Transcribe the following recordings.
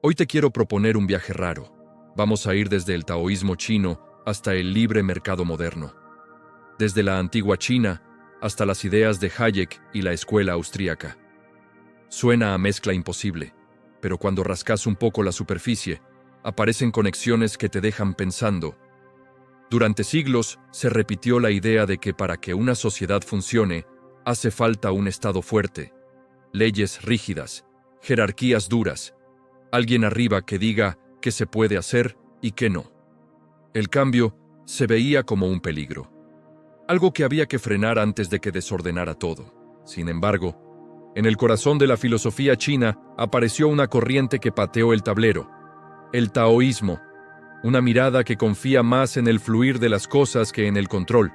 Hoy te quiero proponer un viaje raro. Vamos a ir desde el taoísmo chino hasta el libre mercado moderno. Desde la antigua China hasta las ideas de Hayek y la escuela austríaca. Suena a mezcla imposible, pero cuando rascas un poco la superficie, aparecen conexiones que te dejan pensando. Durante siglos se repitió la idea de que para que una sociedad funcione, hace falta un Estado fuerte, leyes rígidas, jerarquías duras, alguien arriba que diga qué se puede hacer y qué no. El cambio se veía como un peligro, algo que había que frenar antes de que desordenara todo. Sin embargo, en el corazón de la filosofía china apareció una corriente que pateó el tablero, el taoísmo, una mirada que confía más en el fluir de las cosas que en el control,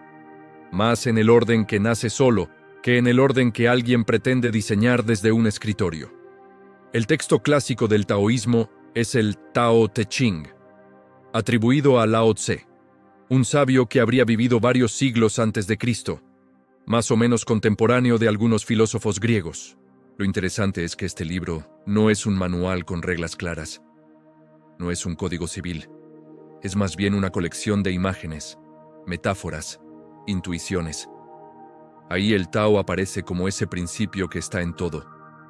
más en el orden que nace solo que en el orden que alguien pretende diseñar desde un escritorio. El texto clásico del taoísmo es el Tao Te Ching, atribuido a Lao Tse, un sabio que habría vivido varios siglos antes de Cristo, más o menos contemporáneo de algunos filósofos griegos. Lo interesante es que este libro no es un manual con reglas claras, no es un código civil, es más bien una colección de imágenes, metáforas, intuiciones. Ahí el Tao aparece como ese principio que está en todo,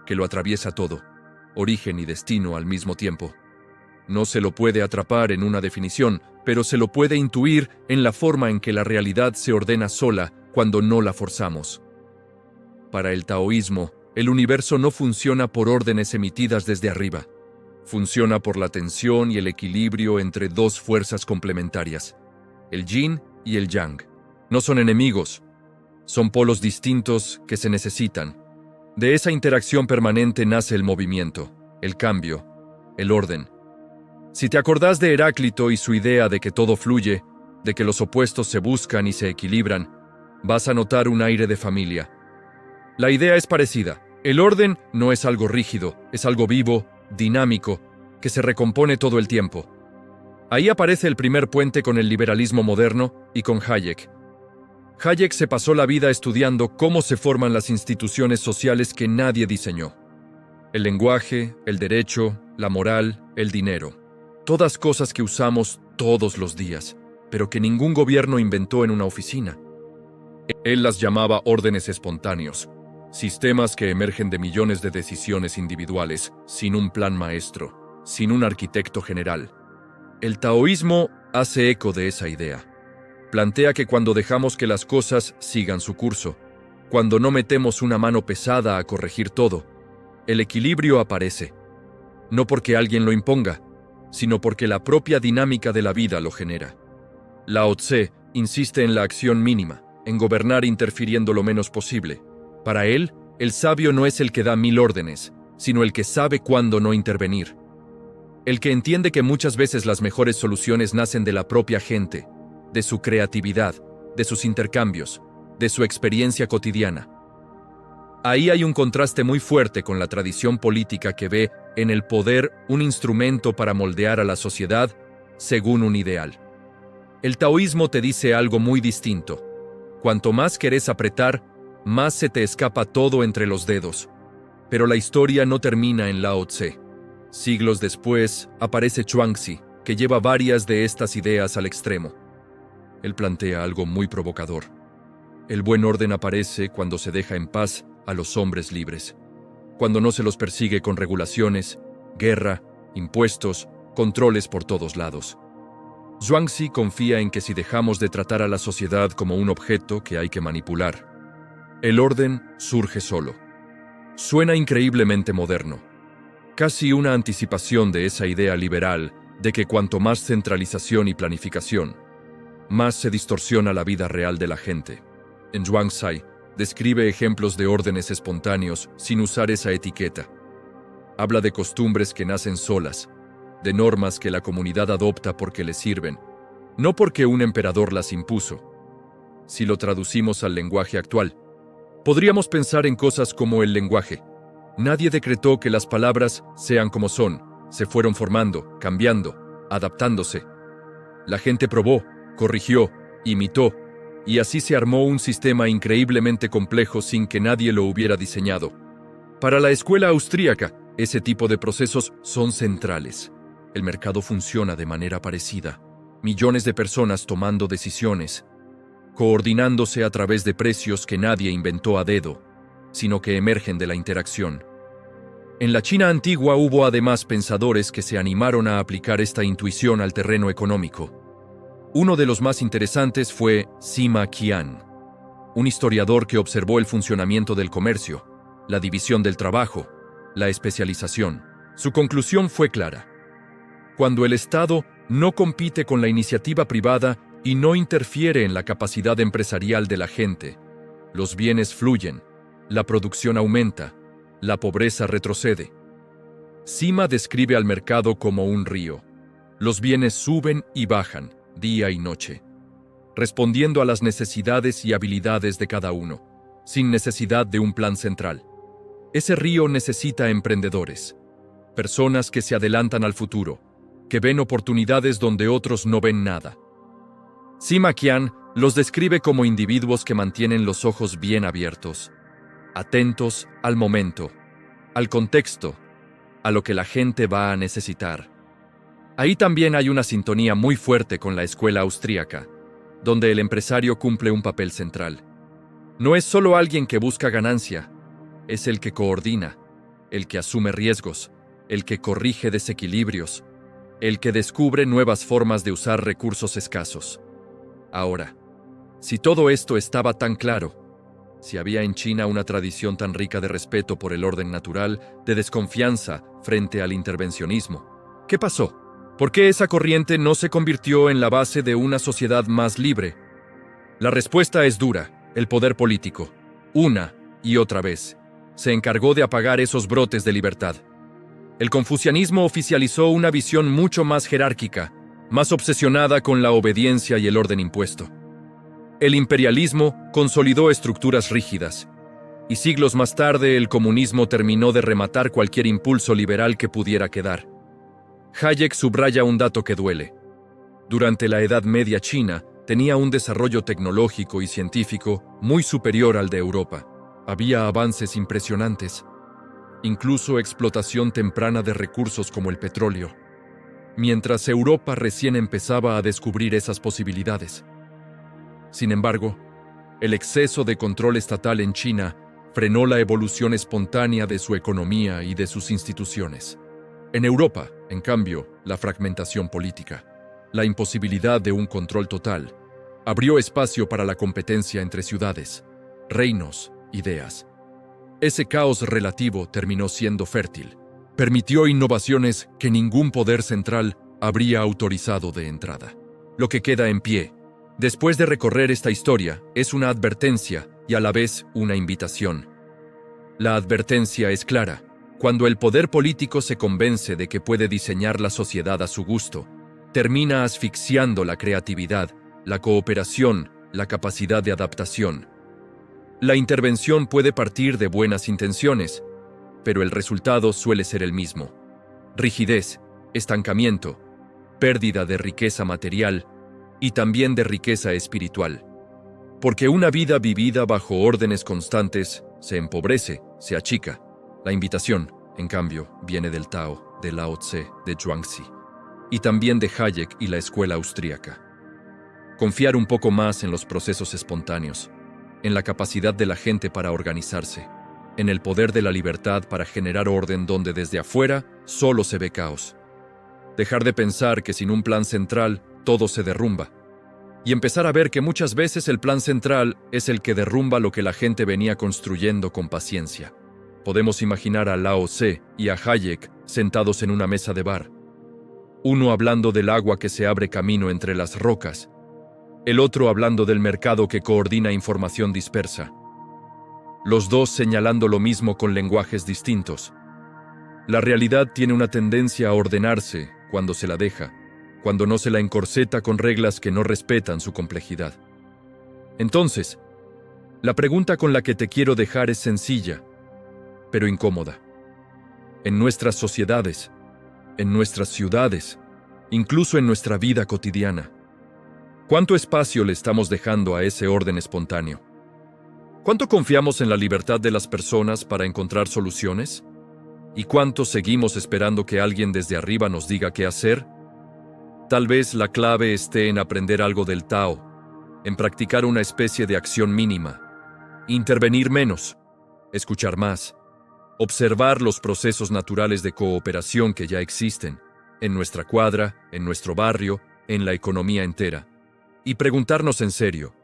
que lo atraviesa todo, origen y destino al mismo tiempo. No se lo puede atrapar en una definición, pero se lo puede intuir en la forma en que la realidad se ordena sola cuando no la forzamos. Para el taoísmo, el universo no funciona por órdenes emitidas desde arriba. Funciona por la tensión y el equilibrio entre dos fuerzas complementarias, el yin y el yang. No son enemigos, son polos distintos que se necesitan. De esa interacción permanente nace el movimiento, el cambio, el orden. Si te acordás de Heráclito y su idea de que todo fluye, de que los opuestos se buscan y se equilibran, vas a notar un aire de familia. La idea es parecida. El orden no es algo rígido, es algo vivo, dinámico, que se recompone todo el tiempo. Ahí aparece el primer puente con el liberalismo moderno y con Hayek. Hayek se pasó la vida estudiando cómo se forman las instituciones sociales que nadie diseñó. El lenguaje, el derecho, la moral, el dinero. Todas cosas que usamos todos los días, pero que ningún gobierno inventó en una oficina. Él las llamaba órdenes espontáneos, sistemas que emergen de millones de decisiones individuales, sin un plan maestro, sin un arquitecto general. El taoísmo hace eco de esa idea. Plantea que cuando dejamos que las cosas sigan su curso, cuando no metemos una mano pesada a corregir todo, el equilibrio aparece. No porque alguien lo imponga, sino porque la propia dinámica de la vida lo genera. Lao Tse insiste en la acción mínima, en gobernar interfiriendo lo menos posible. Para él, el sabio no es el que da 1000 órdenes, sino el que sabe cuándo no intervenir. El que entiende que muchas veces las mejores soluciones nacen de la propia gente, de su creatividad, de sus intercambios, de su experiencia cotidiana. Ahí hay un contraste muy fuerte con la tradición política que ve en el poder un instrumento para moldear a la sociedad según un ideal. El taoísmo te dice algo muy distinto. Cuanto más querés apretar, más se te escapa todo entre los dedos. Pero la historia no termina en Lao Tse. Siglos después aparece Chuangzi, que lleva varias de estas ideas al extremo. Él plantea algo muy provocador. El buen orden aparece cuando se deja en paz a los hombres libres, cuando no se los persigue con regulaciones, guerra, impuestos, controles por todos lados. Zhuangzi confía en que si dejamos de tratar a la sociedad como un objeto que hay que manipular, el orden surge solo. Suena increíblemente moderno, casi una anticipación de esa idea liberal de que cuanto más centralización y planificación, más se distorsiona la vida real de la gente. En Zhuangzi describe ejemplos de órdenes espontáneos sin usar esa etiqueta. Habla de costumbres que nacen solas, de normas que la comunidad adopta porque le sirven, no porque un emperador las impuso. Si lo traducimos al lenguaje actual, podríamos pensar en cosas como el lenguaje. Nadie decretó que las palabras sean como son, se fueron formando, cambiando, adaptándose. La gente probó, corrigió, imitó, y así se armó un sistema increíblemente complejo sin que nadie lo hubiera diseñado. Para la escuela austríaca, Ese tipo de procesos son centrales. El mercado funciona de manera parecida. Millones de personas tomando decisiones, coordinándose a través de precios que nadie inventó a dedo, sino que emergen de la interacción. En la China antigua hubo además pensadores que se animaron a aplicar esta intuición al terreno económico. Uno de los más interesantes fue Sima Qian, un historiador que observó el funcionamiento del comercio, la división del trabajo, la especialización. Su conclusión fue clara. Cuando el Estado no compite con la iniciativa privada y no interfiere en la capacidad empresarial de la gente, los bienes fluyen, la producción aumenta, la pobreza retrocede. Sima describe al mercado como un río. Los bienes suben y bajan, día y noche, respondiendo a las necesidades y habilidades de cada uno, sin necesidad de un plan central. Ese río necesita emprendedores, personas que se adelantan al futuro, que ven oportunidades donde otros no ven nada. Sima Qian los describe como individuos que mantienen los ojos bien abiertos, atentos al momento, al contexto, a lo que la gente va a necesitar. Ahí también hay una sintonía muy fuerte con la escuela austríaca, donde el empresario cumple un papel central. No es solo alguien que busca ganancia, es el que coordina, el que asume riesgos, el que corrige desequilibrios, el que descubre nuevas formas de usar recursos escasos. Ahora, si todo esto estaba tan claro, si había en China una tradición tan rica de respeto por el orden natural, de desconfianza frente al intervencionismo, ¿qué pasó? ¿Por qué esa corriente no se convirtió en la base de una sociedad más libre? La respuesta es dura. El poder político, una y otra vez, se encargó de apagar esos brotes de libertad. El confucianismo oficializó una visión mucho más jerárquica, más obsesionada con la obediencia y el orden impuesto. El imperialismo consolidó estructuras rígidas, y siglos más tarde el comunismo terminó de rematar cualquier impulso liberal que pudiera quedar. Hayek subraya un dato que duele. Durante la Edad Media China tenía un desarrollo tecnológico y científico muy superior al de Europa. Había avances impresionantes, incluso explotación temprana de recursos como el petróleo, mientras Europa recién empezaba a descubrir esas posibilidades. Sin embargo, el exceso de control estatal en China frenó la evolución espontánea de su economía y de sus instituciones. En Europa, en cambio, la fragmentación política, la imposibilidad de un control total, abrió espacio para la competencia entre ciudades, reinos, ideas. Ese caos relativo terminó siendo fértil. Permitió innovaciones que ningún poder central habría autorizado de entrada. Lo que queda en pie, después de recorrer esta historia, es una advertencia y a la vez una invitación. La advertencia es clara. Cuando el poder político se convence de que puede diseñar la sociedad a su gusto, termina asfixiando la creatividad, la cooperación, la capacidad de adaptación. La intervención puede partir de buenas intenciones, pero el resultado suele ser el mismo: rigidez, estancamiento, pérdida de riqueza material y también de riqueza espiritual. Porque una vida vivida bajo órdenes constantes se empobrece, se achica. La invitación, en cambio, viene del Tao, de Lao Tse, de Zhuangzi, y también de Hayek y la escuela austríaca. Confiar un poco más en los procesos espontáneos, en la capacidad de la gente para organizarse, en el poder de la libertad para generar orden donde desde afuera solo se ve caos. Dejar de pensar que sin un plan central todo se derrumba, y empezar a ver que muchas veces el plan central es el que derrumba lo que la gente venía construyendo con paciencia. Podemos imaginar a Lao Tse y a Hayek sentados en una mesa de bar, uno hablando del agua que se abre camino entre las rocas, el otro hablando del mercado que coordina información dispersa. Los dos señalando lo mismo con lenguajes distintos. La realidad tiene una tendencia a ordenarse cuando se la deja, cuando no se la encorseta con reglas que no respetan su complejidad. Entonces, la pregunta con la que te quiero dejar es sencilla, pero incómoda. En nuestras sociedades, en nuestras ciudades, incluso en nuestra vida cotidiana, ¿cuánto espacio le estamos dejando a ese orden espontáneo? ¿Cuánto confiamos en la libertad de las personas para encontrar soluciones? ¿Y cuántos seguimos esperando que alguien desde arriba nos diga qué hacer? Tal vez la clave esté en aprender algo del Tao, en practicar una especie de acción mínima, intervenir menos, escuchar más, observar los procesos naturales de cooperación que ya existen, en nuestra cuadra, en nuestro barrio, en la economía entera, y preguntarnos en serio,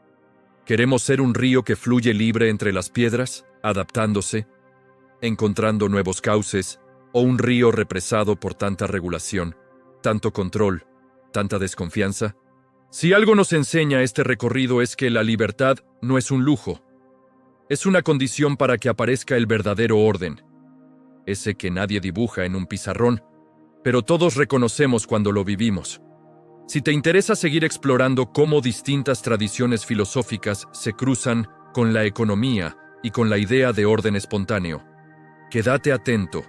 ¿queremos ser un río que fluye libre entre las piedras, adaptándose, encontrando nuevos cauces, o un río represado por tanta regulación, tanto control, tanta desconfianza? Si algo nos enseña este recorrido es que la libertad no es un lujo, es una condición para que aparezca el verdadero orden, ese que nadie dibuja en un pizarrón, pero todos reconocemos cuando lo vivimos. Si te interesa seguir explorando cómo distintas tradiciones filosóficas se cruzan con la economía y con la idea de orden espontáneo, quédate atento,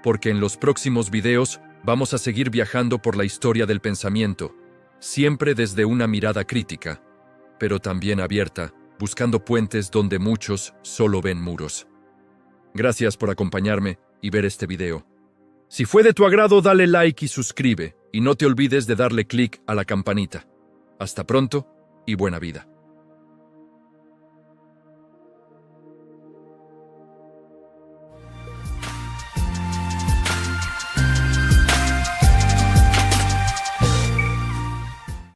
porque en los próximos videos vamos a seguir viajando por la historia del pensamiento, siempre desde una mirada crítica, pero también abierta, buscando puentes donde muchos solo ven muros. Gracias por acompañarme y ver este video. Si fue de tu agrado, dale like y suscribe, y no te olvides de darle clic a la campanita. Hasta pronto y buena vida.